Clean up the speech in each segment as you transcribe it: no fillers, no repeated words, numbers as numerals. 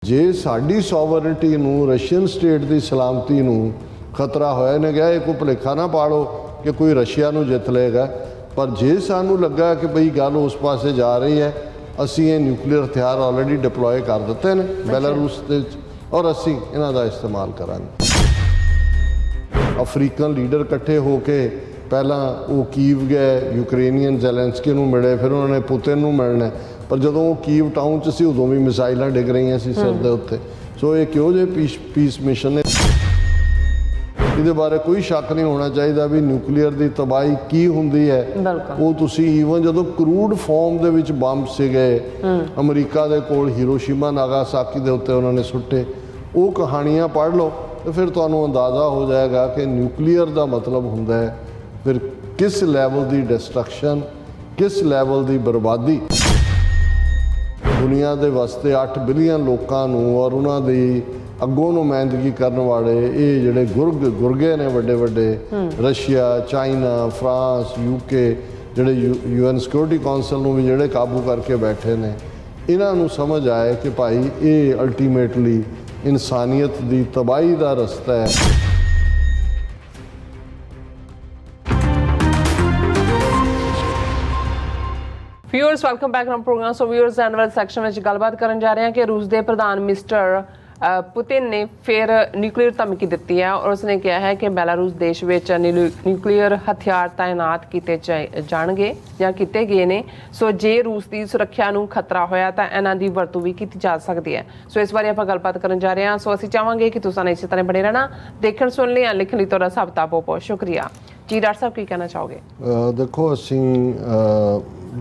जे साडी sovereignty नूं Russian state की सलामती नूं खतरा होया ने गया कोई भुलेखा ना पाड़ो कि कोई रशिया नूं जित लेगा। पर जे सानू लगा कि बई गल उस पासे जा रही है, असी ये न्यूक्लीयर हथियार ऑलरेडी डिप्लॉय कर दिते हैं बेलारूस दे और असी इन्हां दा इस्तेमाल करांगे। अफ्रीकन लीडर इकट्ठे होके पहला वो कीव गए, यूक्रेनियन ज़ेलेंस्की नूं मिले, फिर उन्होंने पुतिन नूं मिलना, पर जदों वो कीव टाउन च सी उदों भी मिसाइलां डिग रही सी सिर दे उत्ते। सो ये क्यों जे पीस मिशन है, ਇਹਦੇ ਬਾਰੇ ਕੋਈ ਸ਼ੱਕ ਨਹੀਂ ਹੋਣਾ ਚਾਹੀਦਾ ਵੀ ਨਿਊਕਲੀਅਰ ਦੀ ਤਬਾਹੀ ਕੀ ਹੁੰਦੀ ਹੈ। ਉਹ ਤੁਸੀਂ ਈਵਨ ਜਦੋਂ ਕਰੂਡ ਫਾਰਮ ਦੇ ਵਿੱਚ ਬੰਬ ਸੀਗੇ ਅਮਰੀਕਾ ਦੇ ਕੋਲ ਹੀਰੋਸ਼ੀਮਾ ਨਾਗਾਸਾਕੀ ਦੇ ਉੱਤੇ ਉਹਨਾਂ ਨੇ ਸੁੱਟੇ, ਉਹ ਕਹਾਣੀਆਂ ਪੜ੍ਹ ਲਓ ਤੇ ਫਿਰ ਤੁਹਾਨੂੰ ਅੰਦਾਜ਼ਾ ਹੋ ਜਾਏਗਾ ਕਿ ਨਿਊਕਲੀਅਰ ਦਾ ਮਤਲਬ ਹੁੰਦਾ ਹੈ ਫਿਰ ਕਿਸ ਲੈਵਲ ਦੀ ਡਿਸਟਰਕਸ਼ਨ, ਕਿਸ ਲੈਵਲ ਦੀ ਬਰਬਾਦੀ। ਦੁਨੀਆ ਦੇ ਵਾਸਤੇ 8 ਬਿਲੀਅਨ ਲੋਕਾਂ ਨੂੰ ਔਰ ਉਹਨਾਂ ਦੀ ਅੱਗੋਂ ਨੁਮਾਇੰਦਗੀ ਕਰਨ ਵਾਲੇ ਇਹ ਜਿਹੜੇ ਗੁਰਗੇ ਨੇ ਵੱਡੇ ਵੱਡੇ, ਰਸ਼ੀਆ, ਚਾਈਨਾ, ਫਰਾਂਸ, UK, ਜਿਹੜੇ UN ਸਿਕਿਉਰਿਟੀ ਕੌਂਸਲ ਨੂੰ ਵੀ ਜਿਹੜੇ ਕਾਬੂ ਕਰਕੇ ਬੈਠੇ ਨੇ, ਇਹਨਾਂ ਨੂੰ ਸਮਝ ਆਏ ਕਿ ਭਾਈ ਇਹ ਅਲਟੀਮੇਟਲੀ ਇਨਸਾਨੀਅਤ ਦੀ ਤਬਾਹੀ ਦਾ ਰਸਤਾ ਹੈ। Viewers welcome back on program. So viewers annual section में गलबात करन जा रहे हैं कि रूस के प्रधान मिस्टर पुतिन ने फिर न्यूक्लीयर धमकी दी है और उसने कहा है कि बेलारूस देश में न्यूक्लीयर हथियार तैनात किए जाएंगे या किए गए ने। सो जे रूस की सुरक्षा नूं खतरा होया तो इन्हां दी वरतों भी की जा सकती है। सो इस बारे आपां गलबात करन जा रहे हैं। सो असीं चाहांगे कि तुसां इसी तरह बने रहना, देखण सुन लिया, लिखण लई तुहाडा सब दा बहुत बहुत शुक्रिया जी। डॉक्टर साहब की कहना चाहोगे? देखो असीं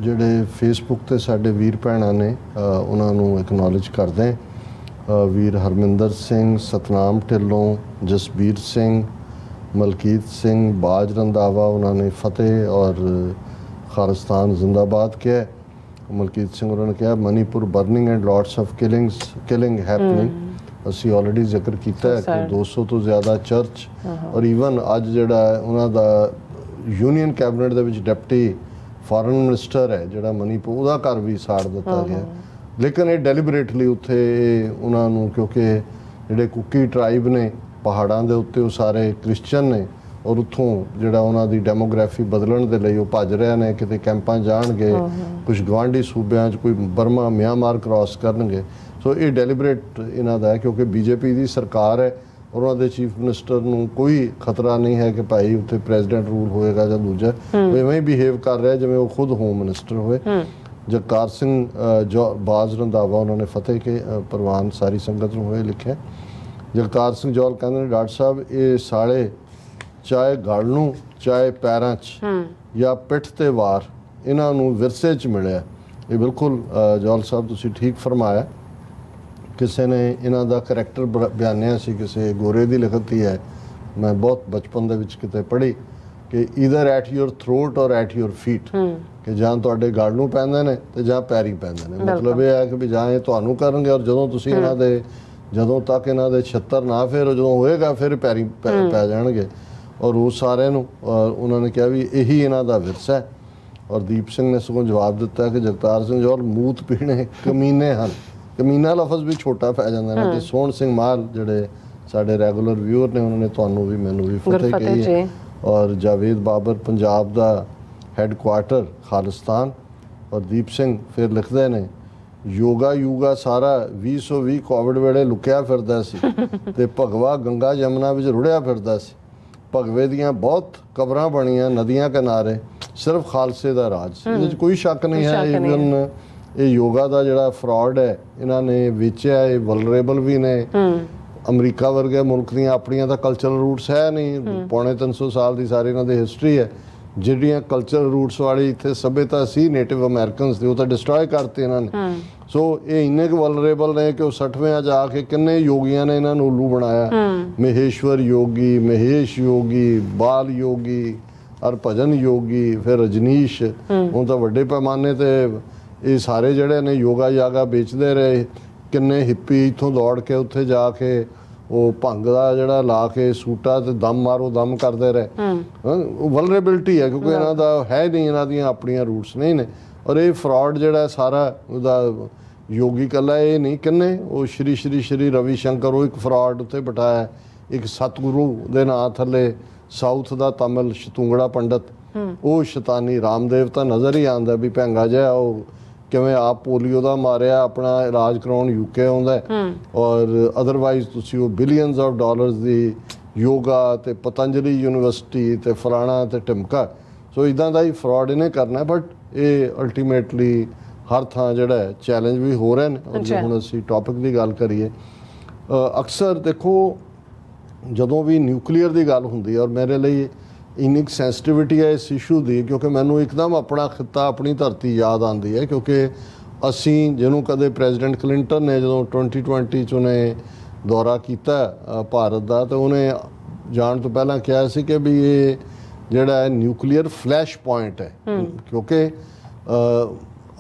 ਜਿਹੜੇ ਫੇਸਬੁੱਕ ਤੇ ਸਾਡੇ ਵੀਰ ਭੈਣਾਂ ਨੇ ਉਹਨਾਂ ਨੂੰ ਐਕਨੋਲੇਜ ਕਰਦੇ ਵੀਰ ਹਰਮਿੰਦਰ ਸਿੰਘ, ਸਤਨਾਮ ਢਿੱਲੋਂ, ਜਸਬੀਰ ਸਿੰਘ, ਮਲਕੀਤ ਸਿੰਘ, ਬਾਜ ਰੰਧਾਵਾ, उन्होंने फतेह और खालिस्तान जिंदाबाद किया। मलकीत सिंह उन्होंने कहा Manipur burning and lots of killing happening. ਅਸੀਂ ਆਲਰੇਡੀ ਜ਼ਿਕਰ ਕੀਤਾ ਹੈ ਕਿ 200 ਤੋਂ ਜ਼ਿਆਦਾ ਚਰਚ ਔਰ ਈਵਨ ਅੱਜ ਜਿਹੜਾ ਉਹਨਾਂ ਦਾ ਯੂਨੀਅਨ ਕੈਬਨਿਟ ਦੇ ਵਿੱਚ ਡਿਪਟੀ ਫੋਰਨ ਮਿਨਿਸਟਰ ਹੈ ਜਿਹੜਾ ਮਨੀਪੁਰ, ਉਹਦਾ ਘਰ ਵੀ ਸਾੜ ਦਿੱਤਾ ਗਿਆ। ਲੇਕਿਨ ਇਹ ਡੈਲੀਬਰੇਟਲੀ ਉੱਥੇ ਉਹਨਾਂ ਨੂੰ, ਕਿਉਂਕਿ ਜਿਹੜੇ ਕੁਕੀ ਟਰਾਈਬ ਨੇ ਪਹਾੜਾਂ ਦੇ ਉੱਤੇ ਉਹ ਸਾਰੇ ਕ੍ਰਿਸਚਨ ਨੇ ਔਰ ਉੱਥੋਂ ਜਿਹੜਾ ਉਹਨਾਂ ਦੀ ਡੈਮੋਗ੍ਰਾਫੀ ਬਦਲਣ ਦੇ ਲਈ ਉਹ ਭੱਜ ਰਹੇ ਨੇ, ਕਿਤੇ ਕੈਂਪਾਂ ਜਾਣਗੇ, ਕੁਝ ਗਵਾਂਢੀ ਸੂਬਿਆਂ 'ਚ ਕੋਈ ਬਰਮਾ ਮਿਆਂਮਾਰ ਕ੍ਰਾਸ ਕਰਨਗੇ। ਸੋ ਇਹ ਡੈਲੀਬਰੇਟ ਇਹਨਾਂ ਦਾ ਹੈ ਕਿਉਂਕਿ BJP ਦੀ ਸਰਕਾਰ ਹੈ ਔਰ ਉਹਨਾਂ ਦੇ ਚੀਫ ਮਿਨਿਸਟਰ ਨੂੰ ਕੋਈ ਖਤਰਾ ਨਹੀਂ ਹੈ ਕਿ ਭਾਈ ਉੱਥੇ ਪ੍ਰੈਜ਼ੀਡੈਂਟ ਰੂਲ ਹੋਏਗਾ ਜਾਂ ਦੂਜਾ, ਉਹ ਇਵੇਂ ਹੀ ਬਿਹੇਵ ਕਰ ਰਿਹਾ ਜਿਵੇਂ ਉਹ ਖੁਦ ਹੋਮ ਮਿਨਿਸਟਰ ਹੋਏ। ਜਗਤਾਰ ਸਿੰਘ ਬਾਜ ਰੰਧਾਵਾ ਉਹਨਾਂ ਨੇ ਫਤਿਹ ਕੇ ਪ੍ਰਵਾਨ ਸਾਰੀ ਸੰਗਤ ਨੂੰ ਹੋਏ ਲਿਖਿਆ। ਜਗਤਾਰ ਸਿੰਘ ਜੌਲ ਕਹਿੰਦੇ ਨੇ ਡਾਕਟਰ ਸਾਹਿਬ ਇਹ ਸਾਲੇ ਚਾਹੇ ਗਲ ਨੂੰ ਚਾਹੇ ਪੈਰਾਂ 'ਚ ਜਾਂ ਪਿੱਠ 'ਤੇ ਵਾਰ ਇਹਨਾਂ ਨੂੰ ਵਿਰਸੇ 'ਚ ਮਿਲਿਆ। ਇਹ ਬਿਲਕੁਲ ਜੌਲ ਸਾਹਿਬ ਤੁਸੀਂ ਠੀਕ ਫਰਮਾਇਆ। ਕਿਸੇ ਨੇ ਇਹਨਾਂ ਦਾ ਕਰੈਕਟਰ ਬਿਆਨਿਆ ਸੀ, ਕਿਸੇ ਗੋਰੇ ਦੀ ਲਿਖਤੀ ਹੈ, ਮੈਂ ਬਹੁਤ ਬਚਪਨ ਦੇ ਵਿੱਚ ਕਿਤੇ ਪੜ੍ਹੀ ਕਿ ਈਦਰ ਐਟ ਯੂਰ ਥਰੋਟ ਔਰ ਐਟ ਯੂਰ ਫੀਟ, ਕਿ ਜਾਂ ਤੁਹਾਡੇ ਗਲ ਨੂੰ ਪੈਂਦੇ ਨੇ ਤੇ ਜਾਂ ਪੈਰੀ ਪੈਂਦੇ ਨੇ। ਮਤਲਬ ਇਹ ਹੈ ਕਿ ਵੀ ਜਾਂ ਇਹ ਤੁਹਾਨੂੰ ਕਰਨਗੇ ਔਰ ਜਦੋਂ ਤੁਸੀਂ ਇਹਨਾਂ ਦੇ, ਜਦੋਂ ਤੱਕ ਇਹਨਾਂ ਦੇ ਛਿੱਤਰ ਨਾ ਫਿਰ ਜਦੋਂ ਹੋਏਗਾ ਫਿਰ ਪੈਰੀ ਪੈ ਜਾਣਗੇ। ਔਰ ਉਹ ਸਾਰਿਆਂ ਨੂੰ ਉਹਨਾਂ ਨੇ ਕਿਹਾ ਵੀ ਇਹੀ ਇਹਨਾਂ ਦਾ ਵਿਰਸਾ ਹੈ। ਔਰ ਦੀਪ ਸਿੰਘ ਨੇ ਸਗੋਂ ਜਵਾਬ ਦਿੱਤਾ ਕਿ ਜਗਤਾਰ ਸਿੰਘ ਜੌਲ ਮੂਤ ਪੀਣੇ ਕਮੀਨੇ ਹਨ। ਕਮੀਨਾ ਲਫ਼ਜ਼ ਵੀ ਛੋਟਾ ਪੈ ਜਾਂਦਾ ਨੇ। ਤੇ ਸੋਹਣ ਸਿੰਘ ਮਾਲ ਜਿਹੜੇ ਸਾਡੇ ਰੈਗੂਲਰ ਵਿਊਅਰ ਨੇ ਉਹਨਾਂ ਨੇ ਤੁਹਾਨੂੰ ਵੀ ਮੈਨੂੰ ਵੀ ਫਤਿਹ ਕਹੀ ਹੈ। ਔਰ ਜਾਵੇਦ ਬਾਬਰ ਪੰਜਾਬ ਦਾ ਹੈੱਡਕੁਆਰਟਰ ਖਾਲਿਸਤਾਨ। ਔਰ ਦੀਪ ਸਿੰਘ ਫਿਰ ਲਿਖਦੇ ਨੇ ਯੂਗਾ ਸਾਰਾ 2020 ਕੋਵਿਡ ਵੇਲੇ ਲੁਕਿਆ ਫਿਰਦਾ ਸੀ ਤੇ ਭਗਵਾ ਗੰਗਾ ਯਮਨਾ ਵਿੱਚ ਰੁੜਿਆ ਫਿਰਦਾ ਸੀ। ਭਗਵੇ ਦੀਆਂ ਬਹੁਤ ਕਬਰਾਂ ਬਣੀਆਂ ਨਦੀਆਂ ਕਿਨਾਰੇ, ਸਿਰਫ ਖਾਲਸੇ ਦਾ ਰਾਜ ਸੀ। ਇਹਦੇ 'ਚ ਕੋਈ ਸ਼ੱਕ ਨਹੀਂ ਹੈ। ਈਵਨ ਇਹ ਯੋਗਾ ਦਾ ਜਿਹੜਾ ਫਰਾਡ ਹੈ ਇਹਨਾਂ ਨੇ ਵੇਚਿਆ, ਇਹ ਵਲਨਰੇਬਲ ਵੀ ਨੇ। ਅਮਰੀਕਾ ਵਰਗੇ ਮੁਲਕ ਦੀਆਂ ਆਪਣੀਆਂ ਤਾਂ ਕਲਚਰਲ ਰੂਟਸ ਹੈ ਨਹੀਂ, 350 ਸਾਲ ਦੀ ਸਾਰੀ ਇਹਨਾਂ ਦੀ ਹਿਸਟਰੀ ਹੈ। ਜਿਹੜੀਆਂ ਕਲਚਰਲ ਰੂਟਸ ਵਾਲੀ ਇੱਥੇ ਸੱਭਿਅਤਾ ਸੀ ਨੇਟਿਵ ਅਮਰੀਕਨਸ ਦੀ, ਉਹ ਤਾਂ ਡਿਸਟਰੋਏ ਕਰਤੇ ਇਹਨਾਂ ਨੇ। ਸੋ ਇਹ ਇੰਨੇ ਕੁ ਵਲਨਰੇਬਲ ਨੇ ਕਿ ਉਹ 60ਵੇਂ ਜਾ ਕੇ ਕਿੰਨੇ ਯੋਗੀਆਂ ਨੇ ਇਹਨਾਂ ਨੂੰ ਉੱਲੂ ਬਣਾਇਆ। ਮਹੇਸ਼ਵਰ ਯੋਗੀ, ਮਹੇਸ਼ ਯੋਗੀ, ਬਾਲ ਯੋਗੀ, ਹਰਭਜਨ ਯੋਗੀ, ਫਿਰ ਰਜਨੀਸ਼। ਹੁਣ ਤਾਂ ਵੱਡੇ ਪੈਮਾਨੇ 'ਤੇ ਇਹ ਸਾਰੇ ਜਿਹੜੇ ਨੇ ਯੋਗਾ ਯਾਗਾ ਵੇਚਦੇ ਰਹੇ। ਕਿੰਨੇ ਹਿੱਪੀ ਇੱਥੋਂ ਦੌੜ ਕੇ ਉੱਥੇ ਜਾ ਕੇ ਉਹ ਭੰਗ ਦਾ ਜਿਹੜਾ ਲਾ ਕੇ ਸੂਟਾ ਤੇ ਦਮ ਮਾਰੋ ਦਮ ਕਰਦੇ ਰਹੇ। ਉਹ ਵਲਨਰੇਬਿਲਟੀ ਹੈ ਕਿਉਂਕਿ ਇਹਨਾਂ ਦਾ ਹੈ ਨਹੀਂ, ਇਹਨਾਂ ਦੀਆਂ ਆਪਣੀਆਂ ਰੂਟਸ ਨਹੀਂ ਨੇ। ਔਰ ਇਹ ਫਰਾਡ ਜਿਹੜਾ ਸਾਰਾ ਉਹਦਾ योगी कला ये नहीं किन्ने वो श्री रवि शंकर वो एक फ्रॉड उत्ते बिठाया, एक सतगुरु दे नां थले साउथ दा तमिल शतुंगड़ा पंडित वो शैतानी रामदेव तो नज़र ही आंदा भी भैंगा जिहा वो किवें आप पोलियो का मारिया अपना इलाज कराउण यूके आउंदा और अदरवाइज तुसी वो बिलियनस ऑफ डॉलर्स दी योगा ते पतंजलि यूनिवर्सिटी ते फलाना ते टिमका। सो इदां दा ही फ्रॉड इन्हें करना, बट ये अल्टीमेटली हर थां जिहड़ा चैलेंज भी हो रहे हैं। और जे हुण असीं टॉपिक की गल करिए, अक्सर देखो जदों भी न्यूक्लीयर की गल हुंदी है, और मेरे लिए ਇੰਨੀ ਸੈਂਸਿਟਿਵਿਟੀ ਹੈ ਇਸ ਇਸ਼ੂ ਦੀ ਕਿਉਂਕਿ ਮੈਨੂੰ ਇੱਕਦਮ ਆਪਣਾ ਖਿੱਤਾ ਆਪਣੀ ਧਰਤੀ ਯਾਦ ਆਉਂਦੀ ਹੈ, ਕਿਉਂਕਿ ਅਸੀਂ ਜਿਹਨੂੰ ਕਦੇ ਪ੍ਰੈਜ਼ੀਡੈਂਟ ਕਲਿੰਟਨ ਨੇ ਜਦੋਂ 2020 ਚ ਉਹਨੇ ਦੌਰਾ ਕੀਤਾ ਭਾਰਤ ਦਾ, ਤਾਂ ਉਹਨੇ ਜਾਣ ਤੋਂ ਪਹਿਲਾਂ ਕਿਹਾ ਸੀ ਕਿ ਵੀ ਇਹ ਜਿਹੜਾ ਹੈ ਨਿਊਕਲੀਅਰ ਫਲੈਸ਼ ਪੁਆਇੰਟ ਹੈ, ਕਿਉਂਕਿ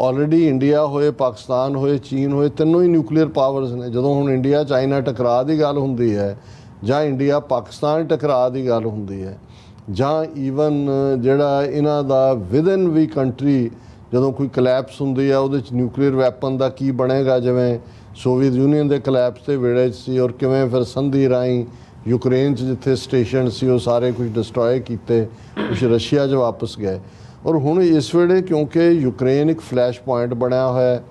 ਆਲਰੇਡੀ ਇੰਡੀਆ ਹੋਏ, ਪਾਕਿਸਤਾਨ ਹੋਏ, ਚੀਨ ਹੋਏ, ਤਿੰਨੋਂ ਹੀ ਨਿਊਕਲੀਅਰ ਪਾਵਰਸ ਨੇ। ਜਦੋਂ ਹੁਣ ਇੰਡੀਆ ਚਾਈਨਾ ਟਕਰਾਅ ਦੀ ਗੱਲ ਹੁੰਦੀ ਹੈ ਜਾਂ ਇੰਡੀਆ ਪਾਕਿਸਤਾਨ ਟਕਰਾਅ ਦੀ ਗੱਲ ਹੁੰਦੀ ਹੈ ਜਾਂ ਈਵਨ ਜਿਹੜਾ ਇਹਨਾਂ ਦਾ ਵਿਦਨ ਵੀ ਕੰਟਰੀ ਜਦੋਂ ਕੋਈ ਕਲੈਪਸ ਹੁੰਦੀ ਆ ਉਹਦੇ 'ਚ ਨਿਊਕਲੀਅਰ ਵੈਪਨ ਦਾ ਕੀ ਬਣੇਗਾ, ਜਿਵੇਂ ਸੋਵੀਅਤ ਯੂਨੀਅਨ ਦੇ ਕਲੈਪਸ ਦੇ ਵੇੜੇ 'ਚ ਸੀ, ਔਰ ਕਿਵੇਂ ਫਿਰ ਸੰਧੀ ਰਾਹੀਂ ਯੂਕਰੇਨ 'ਚ ਜਿੱਥੇ ਸਟੇਸ਼ਨ ਸੀ ਉਹ ਸਾਰੇ ਕੁਝ ਡਿਸਟਰੋਏ ਕੀਤੇ, ਕੁਛ ਰਸ਼ੀਆ 'ਚ ਵਾਪਸ ਗਏ। ਔਰ ਹੁਣ ਇਸ ਵੇਲੇ ਕਿਉਂਕਿ ਯੂਕਰੇਨ ਇੱਕ ਫਲੈਸ਼ ਪੁਆਇੰਟ ਬਣਿਆ ਹੋਇਆ,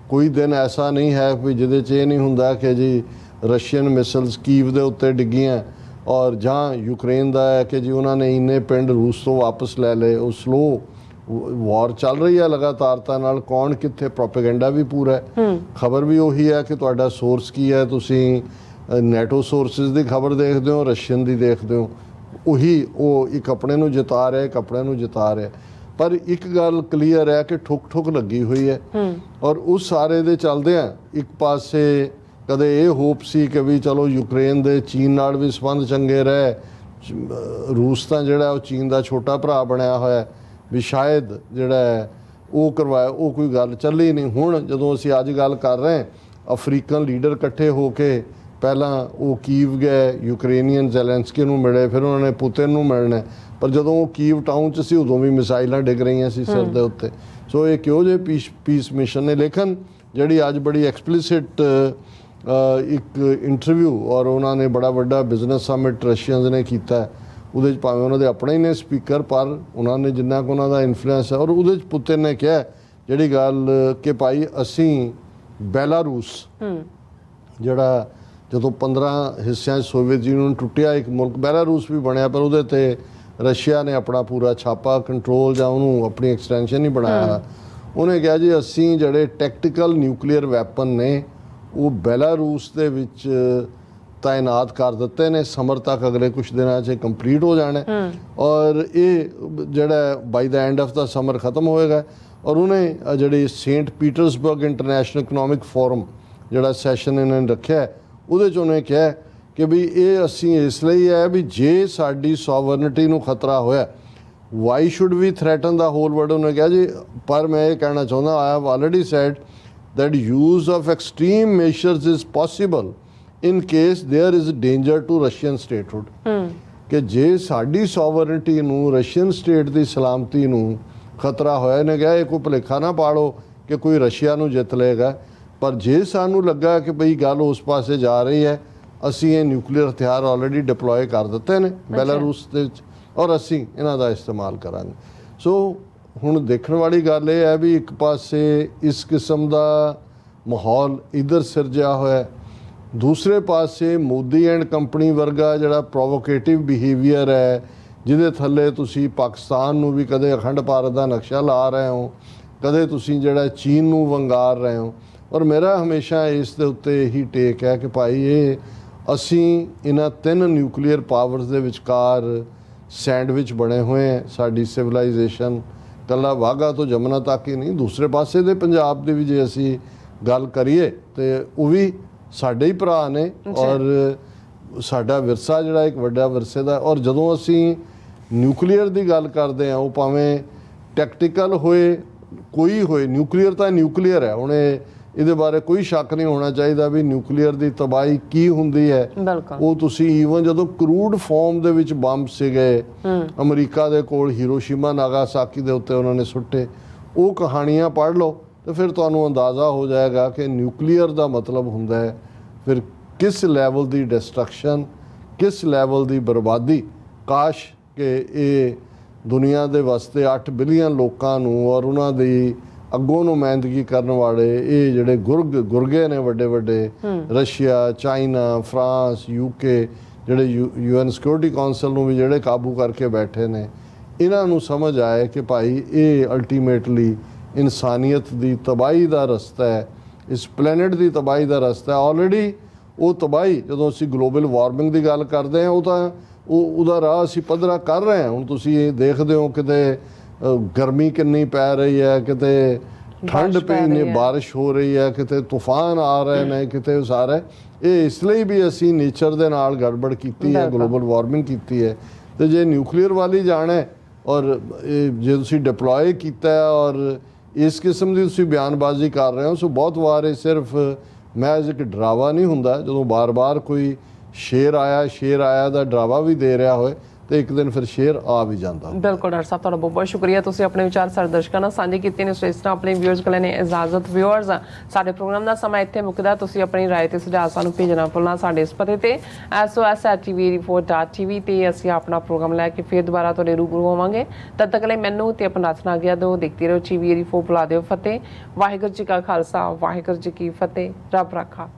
ਕੋਈ ਦਿਨ ਐਸਾ ਨਹੀਂ ਹੈ ਵੀ ਜਿਹਦੇ 'ਚ ਇਹ ਨਹੀਂ ਹੁੰਦਾ ਕਿ ਜੀ ਰਸ਼ੀਅਨ ਮਿਸਲਸ ਕੀਵ ਦੇ ਉੱਤੇ ਡਿੱਗੀਆਂ और जहाँ यूक्रेन का है कि जी उन्होंने इन्ने पिंड रूस तो वापस ले ले। वो स्लो वॉर चल रही है लगातारता नाल, कौन कित्थे प्रोपेगेंडा भी पूरा है, खबर भी उही है कि तुहाडा सोर्स की है, तुसी नैटो सोर्सिस की खबर देखते हो, रशियन की देखते हो, उही वो एक अपने नूं जिता रहे, एक अपने नूं जिता रहे। पर एक गल क्लीयर है कि ठुक ठुक लगी हुई है, और उस सारे दे चलदे एक पासे कदे ये होप सी कि भी चलो यूक्रेन दे चीन नाल भी संबंध चंगे रहे, रूस तां जिहड़ा वो चीन दा छोटा भरा बनया होया भी शायद जिहड़ा वो करवाया, वो कोई गल चली नहीं। हुण जदों असीं अज गल कर रहे हैं, अफ्रीकन लीडर इकट्ठे होके पहलां वो कीव गए, यूक्रेनियन ज़ेलेंस्की नूं मिले, फिर उन्होंने पुतिन नूं मिलना, पर जदों वो कीव टाउन च सी उदों भी मिसाइलां डिग रही सी सिर दे उत्ते। सो ये किहो जे पीस मिशन ने, लेकिन जिहड़ी अज बड़ी एक्सप्लिसिट एक इंटरव्यू और उन्होंने बड़ा वड्डा बिजनेस समिट रशियंस ने किया, उहदे भावें उन्होंने अपने ही ने स्पीकर, पर उन्होंने जिन्ना को उन्होंने इन्फ्लुएंस है, और उहदे पुतिन ने कहा जिहड़ी गल कि भाई असीं बेलारूस जिहड़ा जदों 15 हिस्सों सोवियत यूनियन टुटिया एक मुल्क बेलारूस भी बनया, पर उहदे ते रशिया ने अपना पूरा छापा कंट्रोल जां उहनूं अपनी एक्सटेंशन ही बनाया। उन्हें कहा जी असीं जिहड़े टैक्टिकल न्यूक्लीयर वैपन ने वो बेलारूस दे विच तैनात कर दिते ने, समर तक अगले कुछ दिनों से कंप्लीट हो जाना, और ये जड़ा by the end of the summer ख़त्म होएगा। और उन्हें जड़ी Saint Petersburg International Economic Forum जड़ा सैशन इन्होंने रखा है, उहदे च उन्हें कहा कि भी ये असीं इसलिए है भी जे साडी सॉवरनिटी नूं खतरा होया, why should we threaten the whole world. उन्होंने कहा जी, पर मैं ये कहना चाहता, I have already said that use of extreme measures is possible in case there is danger to Russian statehood। कि जे साडी sovereignty नूं रशियन स्टेट की सलामती नूं खतरा होया, ने कहा कोई भुलेखा ना पाड़ो कि कोई रशिया नूं जित लेगा, पर जे सानू लगा कि भाई गल उस पासे जा रही है, असीं ये न्यूक्लीयर हथियार ऑलरेडी डिप्लॉय कर दिते ने बेलारूस दे विच, और असीं इन्हां दा इस्तेमाल करांगे। सो ਹੁਣ ਦੇਖਣ ਵਾਲੀ ਗੱਲ ਇਹ ਹੈ ਵੀ ਇੱਕ ਪਾਸੇ ਇਸ ਕਿਸਮ ਦਾ ਮਾਹੌਲ ਇੱਧਰ ਸਿਰਜਿਆ ਹੋਇਆ, ਦੂਸਰੇ ਪਾਸੇ ਮੋਦੀ ਐਂਡ ਕੰਪਨੀ ਵਰਗਾ ਜਿਹੜਾ ਪ੍ਰੋਵੋਕੇਟਿਵ ਬਿਹੇਵੀਅਰ ਹੈ, ਜਿਹਦੇ ਥੱਲੇ ਤੁਸੀਂ ਪਾਕਿਸਤਾਨ ਨੂੰ ਵੀ ਕਦੇ ਅਖੰਡ ਭਾਰਤ ਦਾ ਨਕਸ਼ਾ ਲਾ ਰਹੇ ਹੋ, ਕਦੇ ਤੁਸੀਂ ਜਿਹੜਾ ਚੀਨ ਨੂੰ ਵੰਗਾਰ ਰਹੇ ਹੋ। ਔਰ ਮੇਰਾ ਹਮੇਸ਼ਾ ਇਸ ਦੇ ਉੱਤੇ ਇਹੀ ਟੇਕ ਹੈ ਕਿ ਭਾਈ ਇਹ ਅਸੀਂ ਇਹਨਾਂ ਤਿੰਨ ਨਿਊਕਲੀਅਰ ਪਾਵਰਸ ਦੇ ਵਿਚਕਾਰ ਸੈਂਡਵਿਚ ਬਣੇ ਹੋਏ ਹੈ। ਸਾਡੀ ਸਿਵਲਾਈਜੇਸ਼ਨ ਕੱਲਾ ਵਾਘਾ ਤੋਂ ਜਮਨਾ ਤੱਕ ਹੀ ਨਹੀਂ, ਦੂਸਰੇ ਪਾਸੇ ਦੇ ਪੰਜਾਬ ਦੀ ਵੀ ਜੇ ਅਸੀਂ ਗੱਲ ਕਰੀਏ ਤੇ ਉਹ ਵੀ ਸਾਡੇ ਹੀ ਭਰਾ ਨੇ, ਔਰ ਸਾਡਾ ਵਿਰਸਾ ਜਿਹੜਾ ਇੱਕ ਵੱਡਾ ਵਿਰਸੇ ਦਾ। ਔਰ ਜਦੋਂ ਅਸੀਂ ਨਿਊਕਲੀਅਰ ਦੀ ਗੱਲ ਕਰਦੇ ਹਾਂ, ਉਹ ਭਾਵੇਂ ਟੈਕਟੀਕਲ ਹੋਏ ਕੋਈ ਹੋਏ, ਨਿਊਕਲੀਅਰ ਤਾਂ ਨਿਊਕਲੀਅਰ ਹੈ। ਹੁਣ ਇਹਦੇ ਬਾਰੇ ਕੋਈ ਸ਼ੱਕ ਨਹੀਂ ਹੋਣਾ ਚਾਹੀਦਾ ਵੀ ਨਿਊਕਲੀਅਰ ਦੀ ਤਬਾਹੀ ਕੀ ਹੁੰਦੀ ਹੈ। ਉਹ ਤੁਸੀਂ ਈਵਨ ਜਦੋਂ ਕਰੂਡ ਫਾਰਮ ਦੇ ਵਿੱਚ ਬੰਬ ਸੀਗੇ ਅਮਰੀਕਾ ਦੇ ਕੋਲ ਹੀਰੋਸ਼ੀਮਾ ਨਾਗਾਸਾਕੀ ਦੇ ਉੱਤੇ ਉਹਨਾਂ ਨੇ ਸੁੱਟੇ, ਉਹ ਕਹਾਣੀਆਂ ਪੜ੍ਹ ਲਓ तो फिर तुहानूं अंदाज़ा हो जाएगा कि न्यूक्लीयर का मतलब हुंदा है फिर किस लैवल की डिस्ट्रक्शन, किस लैवल की बर्बादी। काश कि ये दुनिया के वास्ते 8 बिलियन लोगों और उन्हों की अगों नुमाइंदगी करने वाले ये जोड़े गुरगे ने वड्डे वड्डे रशिया, चाइना, फ्रांस, यूके जोड़े UN सिक्योरिटी कौंसल भी जोड़े काबू करके बैठे ने, इन्हों समझ आए कि भाई ये अल्टीमेटली इंसानियत की तबाही का रस्ता है, इस प्लैनेट की तबाही का रस्ता है। ऑलरेडी वो तबाही जो असी ग्लोबल वार्मिंग की गल करते हैं वो तो ਉਹਦਾ ਰਾਹ ਅਸੀਂ ਪੱਧਰਾ ਕਰ ਰਹੇ ਹਾਂ। ਹੁਣ ਤੁਸੀਂ ਇਹ ਦੇਖਦੇ ਹੋ ਕਿਤੇ ਗਰਮੀ ਕਿੰਨੀ ਪੈ ਰਹੀ ਹੈ, ਕਿਤੇ ਠੰਡ ਪੈਣੀ, ਬਾਰਿਸ਼ ਹੋ ਰਹੀ ਹੈ, ਕਿਤੇ ਤੂਫਾਨ ਆ ਰਹੇ ਨੇ, ਕਿਤੇ ਸਾਰੇ ਇਹ ਇਸ ਲਈ ਵੀ ਅਸੀਂ ਨੇਚਰ ਦੇ ਨਾਲ ਗੜਬੜ ਕੀਤੀ ਹੈ, ਗਲੋਬਲ ਵਾਰਮਿੰਗ ਕੀਤੀ ਹੈ। ਤੇ ਜੇ ਨਿਊਕਲੀਅਰ ਵਾਲੀ ਜਾਣਾ ਹੈ ਔਰ ਜੇ ਤੁਸੀਂ ਡਿਪਲੋਏ ਕੀਤਾ ਔਰ ਇਸ ਕਿਸਮ ਦੀ ਤੁਸੀਂ ਬਿਆਨਬਾਜ਼ੀ ਕਰ ਰਹੇ ਹੋ ਸੋ ਬਹੁਤ ਵਾਰ ਇਹ ਸਿਰਫ ਮਹਿਜ਼ ਇੱਕ ਡਰਾਵਾ ਨਹੀਂ ਹੁੰਦਾ। ਜਦੋਂ ਬਾਰ-ਬਾਰ ਕੋਈ शेर आया ਦਾ ਡਰਾਵਾ ਵੀ ਦੇ ਰਿਹਾ ਹੋਏ ਤੇ ਇੱਕ ਦਿਨ ਫਿਰ ਸ਼ੇਰ ਆ ਵੀ ਜਾਂਦਾ। ਬਿਲਕੁਲ ਡਾਕਟਰ ਸਾਹਿਬ, ਤੁਹਾਡਾ ਬਹੁਤ ਬਹੁਤ ਸ਼ੁਕਰੀਆ। ਤੁਸੀਂ ਆਪਣੇ ਵਿਚਾਰ ਸਾਡੇ ਦਰਸ਼ਕਾਂ ਨਾਲ ਸਾਂਝੇ ਕੀਤੇ ਨੇ। ਸੋ ਇਸ ਤਰ੍ਹਾਂ ਆਪਣੇ ਵਿਊਅਰਸ ਕੋਲ ਨੇ ਇਜਾਜ਼ਤ। ਵਿਊਅਰਸ, ਸਾਡੇ ਪ੍ਰੋਗਰਾਮ ਦਾ ਸਮਾਂ ਇੱਥੇ ਮੁੱਕਦਾ। ਤੁਸੀਂ ਆਪਣੀ ਰਾਏ ਤੇ ਸੁਝਾਅ ਸਾਨੂੰ ਭੇਜਣਾ ਭੁੱਲਣਾ ਸਾਡੇ ਇਸ ਪਤੇ ਤੇ sos@tv84.tv ਤੇ ਅਸੀਂ ਆਪਣਾ ਪ੍ਰੋਗਰਾਮ ਲੈ ਕੇ ਫਿਰ ਦੁਬਾਰਾ ਤੁਹਾਡੇ ਰੂਬਰੂ ਹੋਵਾਂਗੇ। ਤਦ ਤੱਕ ਲਈ ਮੈਨੂੰ ਤੇ ਆਪਣਾ ਰਚਨਾ ਗਿਆ ਦਿਓ। ਦੇਖਦੇ ਰਹੋ TV84। ਬੁਲਾ ਦਿਓ ਫਤਿਹ। ਵਾਹਿਗੁਰੂ ਜੀ ਕਾ ਖਾਲਸਾ, ਵਾਹਿਗੁਰੂ ਜੀ ਕੀ ਫਤਿਹ। ਰੱਬ ਰਾਖਾ।